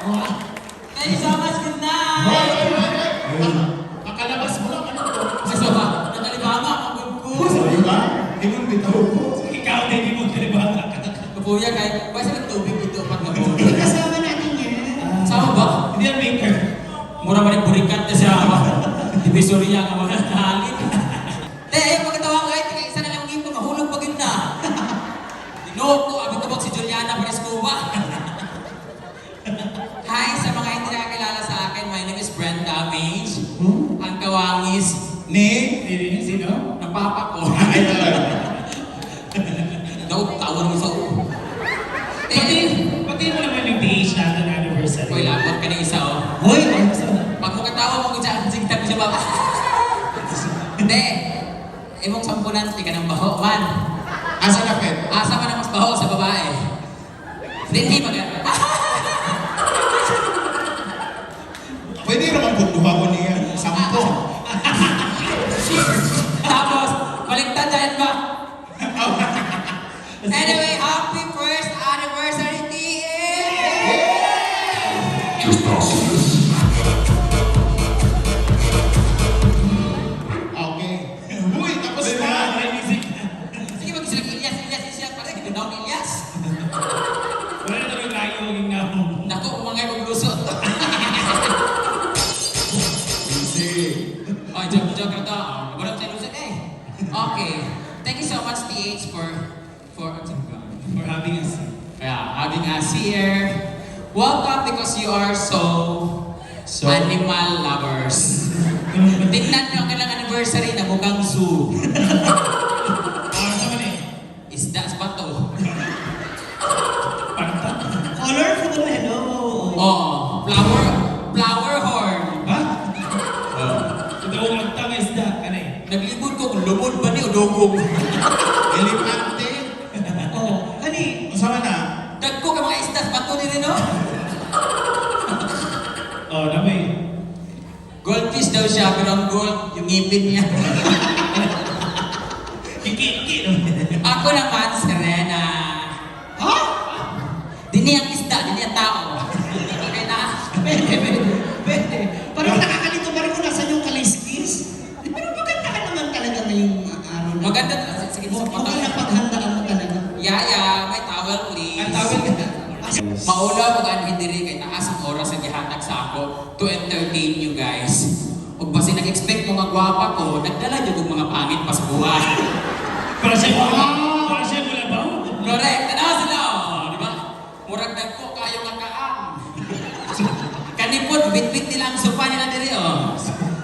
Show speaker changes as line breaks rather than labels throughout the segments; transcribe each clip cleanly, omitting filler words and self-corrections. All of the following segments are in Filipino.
Thank you so much, good night!
Pakalabas mo lang, ano to?
Kasi ba, nakalibama ang ko.
Sabi ba? Ibon bitaw ko. Ikaw din, ibon kalibama.
Kapuya, kahit pwede sa tubig ito pag nabuto.
Kasama natin yan.
Sama ba?
Hindi yan maker.
Mura ba rin burikat na siya ba? Divisoria nga mga nahalin. Ayaw pagkatawa kahit isa na lang ito, mahulog pa na. Tinoko, abot ko si Juliana Parescova. Hi, sa mga hindi nakakilala sa akin, my name is Brenda Mage. Ang kawangis
Ni? Sino?
ng papa ko.
Ay, talaga.
Daw, tawag mo sa ulo.
Pati mo naman yung DH natin anniversary.
Hoy, labot ka na isa, oh.
Hoy, ano sa?
Pag mo katawa mo dyan, sige tabi siya baba. Hindi. Imong sampunan, di ka ng baho, man.
Asa lapit?
Asa man ang mas baho sa babae. Hindi mag-
Pwede naman punduha ko niya. Sampo.
Tapos, baliktad dahil ba? Anyway, happy first anniversary, TM!
Okay. Uy, tapos na.
Sige, mag-isang Ilyas, pare, hindi daw Ilyas.
Wala na rin tayo maging nahong.
Naku, umangay maglusot. Oh, joke lang to. Wala tayo lusot eh. Okay. Thank you so much, TH, for
having us.
having us here. Welcome because you are so animal lovers. Tingnan nyo ang kailang anniversary na mukhang zoo.
Ano naman eh?
Isda sa bato.
Panta?
Colorful, hello.
Oh, flower horn.
Ha? Ito ang tanga isda. Ano eh?
Naglibod ko kung lumod ba ni o dugong.
Elepante?
Oh, kani,
Usama na?
Dagko ka mga isda sa bato ni rin, no?
Oh, damay.
Goldfish daw siya, pero ang gold, yung ngipin niya.
Kiki.
Ako naman, Serena.
ha?
Dini ang isda, dini ang tao. Okay na?
Pwede. Parang nakakalito pa rin kung nasan yung kaliskis. Pero maganda ka naman talaga ngayong araw na.
Maganda na. Sige, sa
Mukhang napaghandaan mo talaga.
Yaya, may towel please.
Ang tawag ka.
Maula mo ang hindi rin kay taas ang oras sa gihatag sa ako to entertain you guys. Ug basi nag-expect mo nga gwapa ko, nagdala jud og mga pangit pa sa buhay.
Para siya mula ba?
Correct. Tanaw sila, oh, di ba? Murag dagko kayo nga kaang. Kanipot bit-bit nila ang sopa nila diri, oh.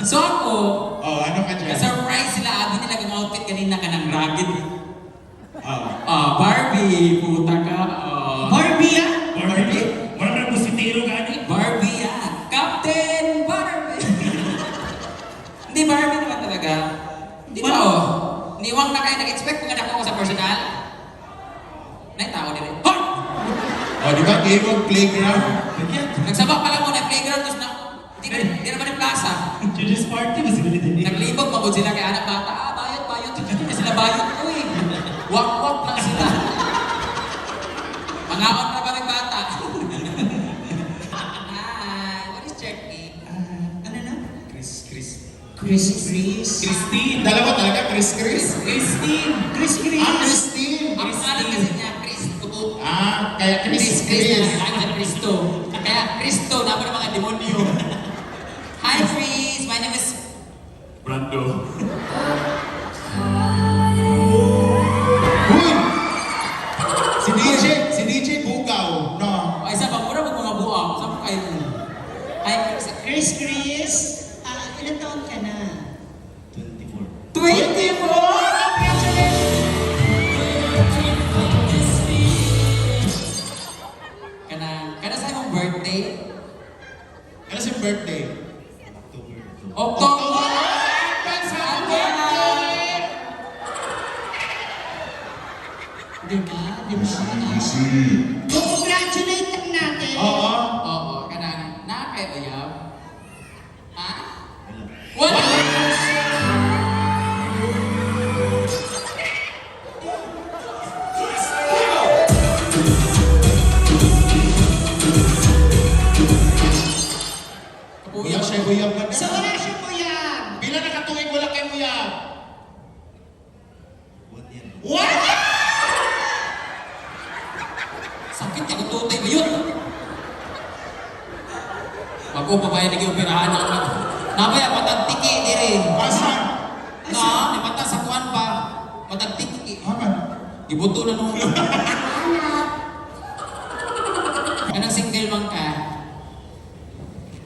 So ako,
Oh, ano ka dyan?
surprise sila abi nila ang outfit kanina kanang ragged.
Oh.
Barbie, puta ka.
Barbie, ah?
Barbie? Wala na musitiro ka ni?
Barbie yan. Captain Barbie. Hindi Barbie naman talaga. Di ba oh? Niwang na kayo nag-expect kung anak ko sa personal. Tao din rin. Hoy!
Oh, di ba? Game of playground.
Nagsabak pa lang mo na playground tapos na. Di naman yung plaza.
Judas party, mas ganito din.
Naglibog mabod sila kay anak bata. Bayot. Hindi sila bayot ko eh. Wak-wak lang sila. Mangaon na ba rin bata? Hi, what is your name?
Ano na?
Chris.
Christine.
Dalawa talaga, Chris.
Christine.
Christine.
Ang pangalan kasi niya, Cristo.
Kaya Chris.
Ang Cristo. Kaya Cristo, naman ng mga demonyo. Hi, Chris. My name is...
Brando. Uy! Si DJ Bugaw, no?
Ay, sa pagmura mo mga buwang. Saan po kayo? Hi, Chris.
Chris, ilan taon ka na?
24.
24! Kana sa imong birthday?
Ano si birthday?
October!
Diba? Congratulate natin.
Oo, kana nakakayaw. Ha? Wala!
uyab na
So wala siyang uyab.
Pila na katuig wala kay uyab?
1 year.
What?
Sakit ya kung tutay ba yun? Bago pa ba yung nag-ioperahan ako? Nabaya, matagtiki, dire.
Asan?
Na, ni mata sa kuwan pa. Matagtiki.
Aman?
Gibuto na nung... Anong single man ka?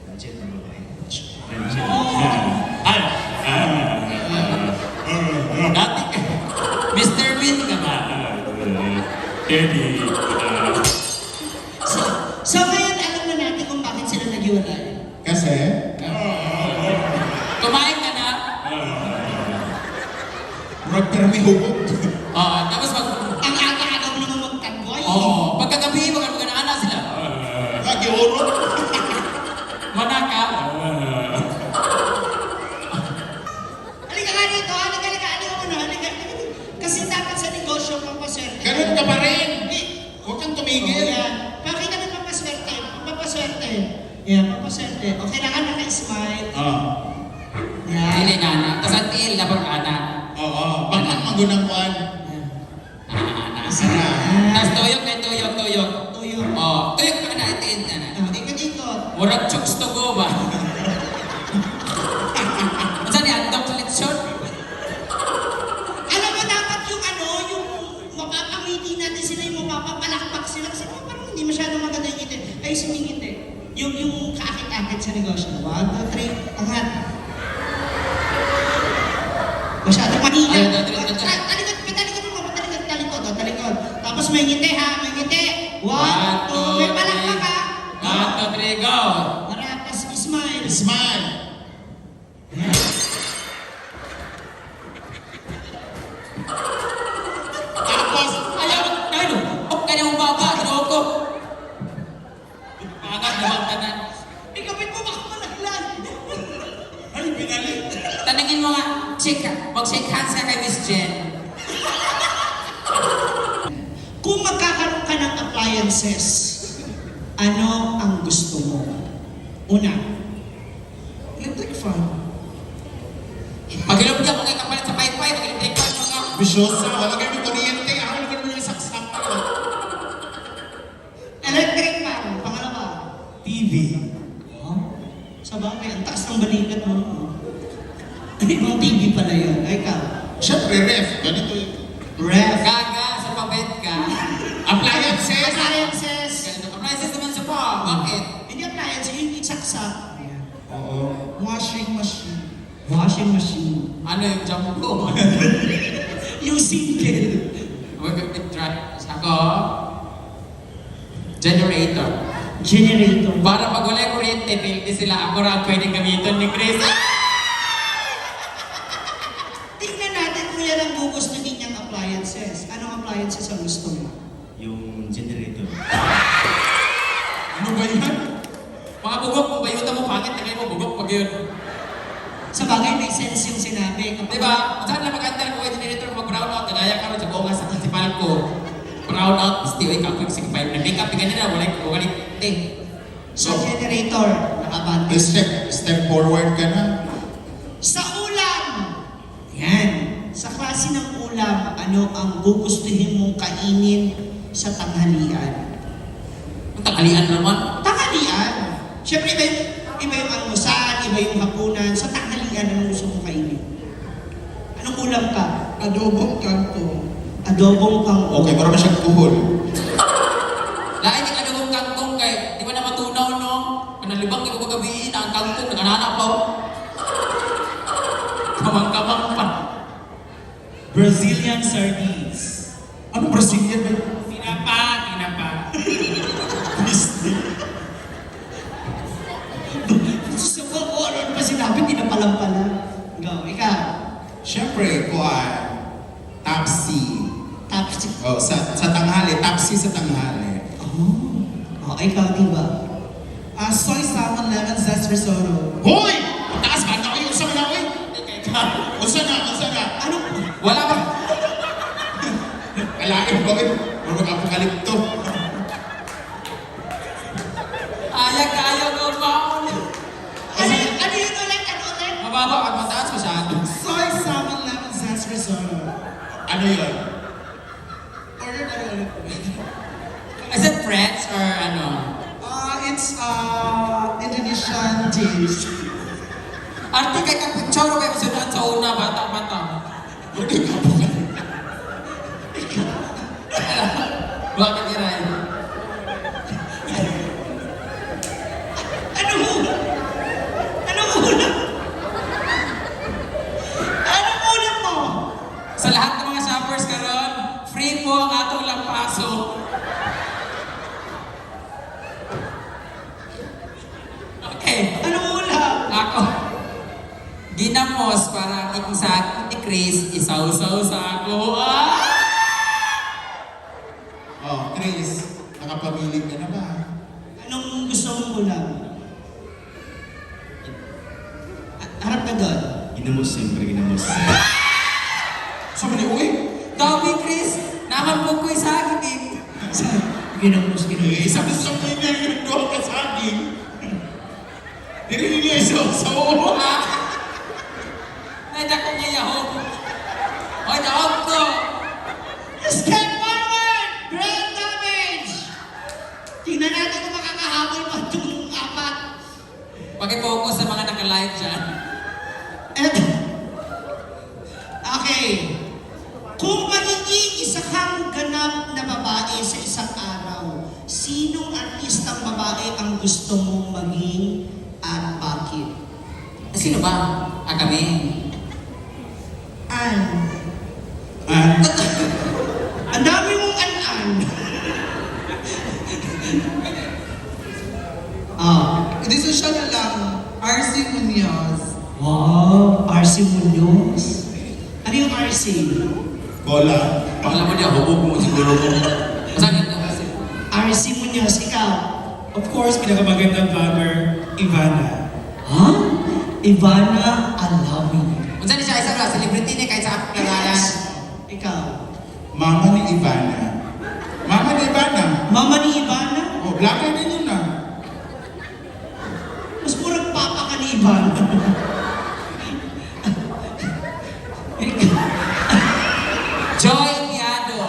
Angel na babae. Angel.
Dati ka. Mr. Bean ka ba?
Eddie.
So ngayon alam na natin kung bakit sila naghiwalay.
Kasi?
Kumain ka na?
Murag pirmi hugot.
Tapos mag...
Ang aga-aga mo naman magtanggoy.
Pagkagabi, magana sila.
Lagi urot.
Manaka.
Halika nga dito, halika mo na, halika. Kasi dapat sa negosyo papaswerte.
Ganun ka pa rin.
Hindi.
Huwag kang
Oh,
tumigil.
yan. Pakita ng papaswerte. Papaswerte. Yan, papaswerte. O, kailangan naka-smile. Yan.
Dili na na. Tapos ang tiil na pag-ana.
Oo. Bakit magunang kuan?
Isa na.
Tapos tuyok na tuyok.
Tuyo.
Tuyok pa na itiin na na.
Ikot-ikot.
Murag chokes to go ba? Saan yan? Dok lechon?
Alam mo, dapat yung yung mapapangiti natin sila, yung mapapalakpak sila. Kasi parang hindi masyadong maganda yung ngiti. Ay, sumingiti. Yung kaakit-akit sa negosyo. 1, 2, 3, angat. Masyadong mahina.
Ay, talikod.
Talikod. Tapos may ngiti ha, may ngiti. 1, 2, may palakpak ha.
1, 2, 3, go!
Tapos smile.
Smile. Tapos,
Ayaw! Ayaw! Huwag ka niyang baba! Ginoo ko! Pangat na bang tanan?
Ikapit mo baka malaglag.
ay, binalik.
Tanungin mo nga, mag-shake hands ka kay Miss Jen.
Kung magkakaroon ka ng appliances, ano ang gusto mo? Una, electric fan.
Pag-ilog niya, kung kapalit sa pi-fi, mag-electric fan mo nga.
Bisyosa. Wala kayo ng kuryente. Ako naman mo yung saksak ko.
Electric fan. Pangalawa,
TV.
sa bagay, ang taas ng balikat mo. Ibang TV pala yun. Ay, ikaw.
Siyempre, ref. Ganito yung...
Ref.
Gaga, sa pabed ka.
Appliances.
Appliances.
Ganito. Appliances naman sa pa. Bakit?
Hindi appliances, yung isaksak.
Oo. Washing machine.
Washing machine.
Ano yung jumbo?
Yung single.
Mag-try. Ako, generator.
Generator.
Para pag wala yung kuryente, pildi sila. Ako rin pwedeng gamitin ni Chris.
Tingnan natin kung yan ang gugustuhin niyang appliances. Anong appliances ang gusto mo?
Yung generator.
Ano ba yan?
Mga bugok, kung bayutan mo, pangit na kayo mo, bugok pag yun.
Sa bagay, may sense yung sinabi. Kapag
Diba? Saan na mag-antal ko yung generator mag-brown out? Nagaya ka rin sa bunga sa principal ko. Brown out, still ay kapag 6.5. Nag-make up ka nila, wala ting.
sa generator, nakabante.
Step forward ka na.
Sa ulam! Yan. Sa klase ng ulam, ano ang gugustuhin mong kainin sa tanghalian?
Ang tanghalian naman.
Tanghalian! Siyempre, iba yung almusal, iba yung hapunan. Sa tanghalian, anong gusto mong kainin? Anong ulam ka? Adobong kangkong. Adobong kangkong.
Okay, marami siyang kuhol.
Lain yung ano mong kangkong kay, di ba na matunaw no? Kanalibang di ko kagabihin, ang kangkong nag-ananak pa. Kamang-kamang pa.
Brazilian sardines.
Ano Brazilian ba?
Tinapa.
Gusto ko, ano pa sinabi, tinapalampala. Go, ikaw.
Siyempre, kuhan. Tapsi.
Tapos,
Oh, sa tanghali. Tapsi sa tanghali.
ikaw, di ba?
Soy salmon lemon zest risotto.
Hoy! Taas ba? Ako yung sa mga hoy! Unsa na?
Ano?
Wala ba?
Kalain ba? Or mag-apokalipto.
Ayaw mo ba?
Ano Denise.
Arte kay Kapuchoro kay sunod sa una, bata-bata. Bakit ni Ryan?
Ano mo? Anong ulam? Anong ulam mo?
Sa lahat ng mga shoppers karon, free po ang atong lampaso. Okay,
Anong ulam?
ako. Ginamos para ikisak ni Chris, isaw-saw sa ako. Ah!
Oh, Chris, nakapamili ka na ba?
Anong gusto mong ulam? Harap ka doon.
Ginamos, siyempre ginamos.
Sabi niya, uy,
Dami Chris, naman po ko'y saging.
Ginamos.
sabi sa mga niya yung doon ka saging. Dirinig niya sa ulo.
Naida ko niya yahog. Hoy, dahog ko.
Step forward! Brain damage! Tingnan natin kung makakahabol pa itong apat.
Pag-focus sa mga naka-live dyan.
Okay. Kung magiging isa kang ganap na babae sa isang araw, sinong artistang babae ang gusto mong maging at bakit?
Sino ba? Kami.
An. Ang dami mong an-an.
Idesisyon na lang, RC Munoz.
Wow, RC Munoz. Ano yung RC?
Bola.
Alam mo niya, hubog mo siguro ko. Masakit na kasi.
RC Munoz, ikaw.
Of course, pinakamagandang vlogger, Ivana.
Ha? Ivana Alawi.
Kung saan siya, isa ba? Celebrity niya kahit sa akong karalan.
Ikaw.
Mama ni Ivana. Mama ni Ivana.
Mama ni Ivana?
Oh, vlogger din yun ah.
Mas murang papa ka ni Ivana.
Joy Guiado.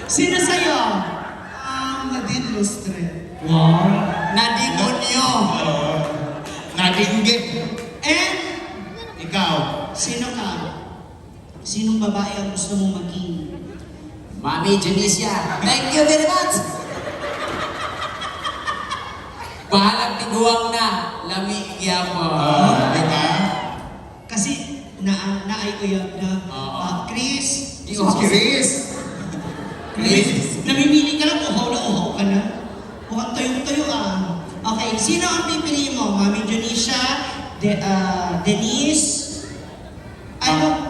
Sino sa'yo?
Nadine Lustre.
Wow.
Nadimonyo.
Nadinggit.
And,
Ikaw.
sino ka? Sinong babae ang gusto mong maging?
Mami Janicia. Thank you very much. Bahalang tiguang na. Lami iya po.
Diba?
Kasi, naayuyab na. Chris,
Di
Si
ko
Chris.
Chris.
namimili ka lang, uhaw ka na. Mukhang tuyong-tuyo ah. Okay, sino ang pipiliin mo? Mami Janicia, Denise, ano?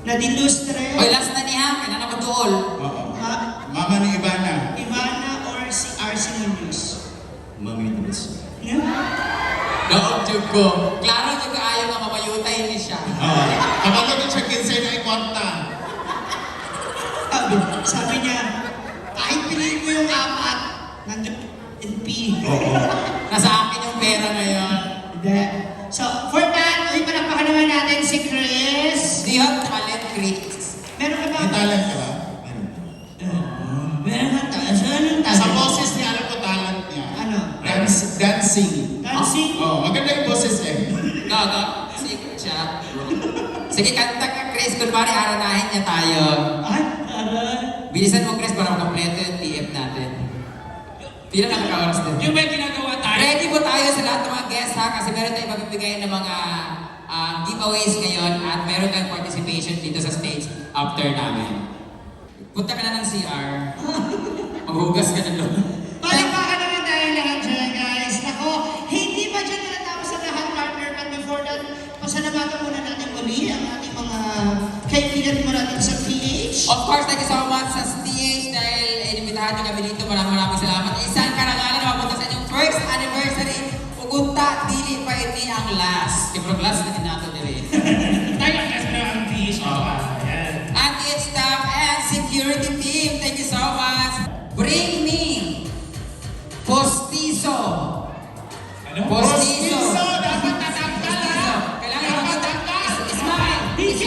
Nadine Lustre,
Oy, last na niya. Kaya na duol.
Oo. Mama ni Ivana.
Ivana, or si RC Munoz?
Mami Ginamos.
Yeah?
Doon, Diyog ko. Klaro yung kaayo nga mamayutay ni siya.
Oo. Kapag ito siya kinsay na ikonta.
Sabi niya, kahit piliin mo yung apat, nandun NP.
Oo.
Nasa akin yung pera ngayon.
Hindi. So, for that, palakpakan naman natin si Chris.
Do you have talent, Chris?
Meron ka ba?
May talent ka ba?
Meron ka talent. So, anong
Sa
talent?
boses niya, alam ko talent niya.
Ano?
Dancing.
Dancing?
Oh, maganda yung boses eh.
Gaga. Sige siya. Sige, kanta ka, Chris. Kunwari, aranahin niya tayo.
Ay, aray.
Bilisan mo, Chris, para makompleto yung TF natin. Pila na kakaoras din.
Yung may ginagawa tayo.
Ready po tayo sa lahat ng mga guests ha, kasi meron tayong magbibigay ng mga giveaways ngayon at meron tayong participation dito sa stage after namin. Punta ka na ng CR. Maghugas ka na doon.
Palakpakan naman tayo lahat dyan, guys. Nako, hindi ba dyan natapos sa lahat, partner? But before that, pasalamatan muna natin muli ang ating mga kaibigan mo natin sa PH.
Of course, thank you so much sa TH dahil inimbitahan niyo kami dito. Maraming salamat. Isang karangalan na mapunta sa inyong first anniversary. Ugunta, dili pa ini ang last. Kaya class na tinato nila.
Tayo ang kasi na ang PH. Ayan.
And its staff and security team, thank you so much. Bring me Postizo.
Ano?
Postizo.
Dapat tatangkal ha?
Kailangan
Dapat
makita.
tatangkal.
Smile.
DJ.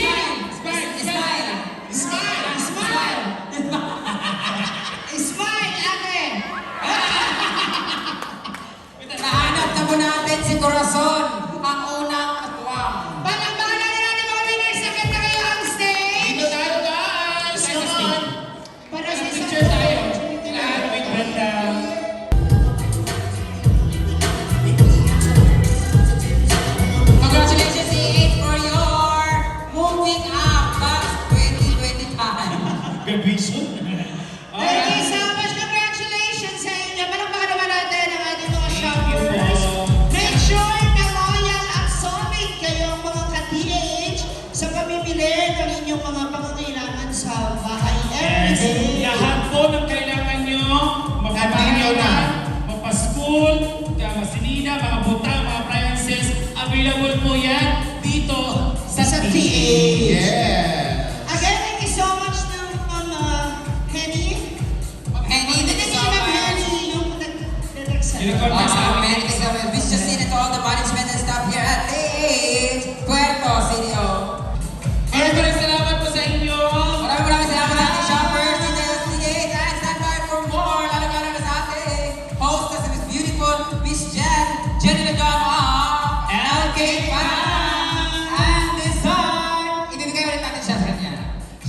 Smile.
Smile.
Smile.
Smile! Smile, ate! Thank you so much. Congratulations sa inyo. Palakpakan naman natin ang ating mga
Thank you
shoppers.
po.
Make sure na loyal at solid kayong mga ka-TH sa pamimili ng inyong mga pangangailangan sa bahay
Yes.
everyday.
Lahat po ng kailangan nyo,
Nandito na.
mapaskool, masinina, mga butang, mga appliances, available po yan dito sa
Sa
TH.
TH.
Yeah.
Again, thank you so much to Henny.
Henny, thank you so
Ma'am
much.
Henny, yung nag-direct
Yung nag-contact sa amin.
Many thanks so much. Wish just seen it to all the management and staff here at TH Puerto City.
Maraming salamat po sa inyo.
Maraming salamat sa ating shoppers, details, TH, and stand by for more. Lalo-lalo na sa ating hostess of this beautiful Miss Jenny Lagama, LK Fan, and Design. Ibibigay ulit natin siya sa kanya.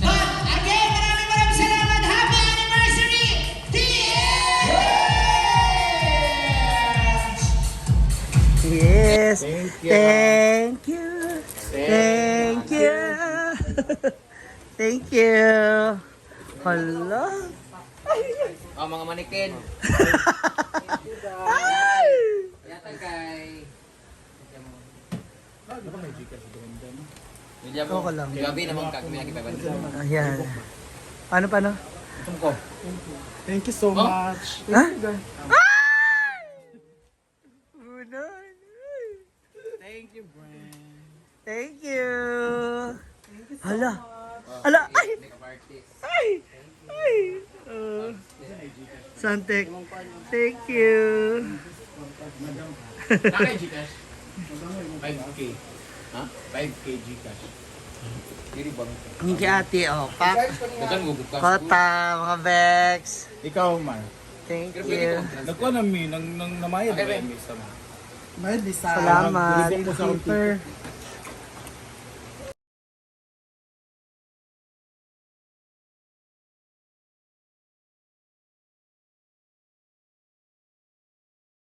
But again, maraming salamat. Happy anniversary, TH!
Yes.
Thank you.
Thank you. Thank you. Thank you. Hala.
Oh, mga manikin.
Ay!
Yata kay...
Ako lang.
Gabi naman kami nakipaban.
Ayan. Paano?
Tungko.
Thank you so
Oh.
much. Ha? Ay! Bunan.
Thank you, Brand.
Thank you. Hala. Hala. Ay! Ay! Ay! Santek. Thank you.
Nakay Gcash. 5K. Ha? 5K Gcash.
Yung kay ate, oh. Pak.
Dagan mo bukas.
Kota, mga Vex.
Ikaw man.
Thank you.
Nagkuha na mi, nang namayad ba yung isa mo?
Salamat.
Bilisan ko sa
Super.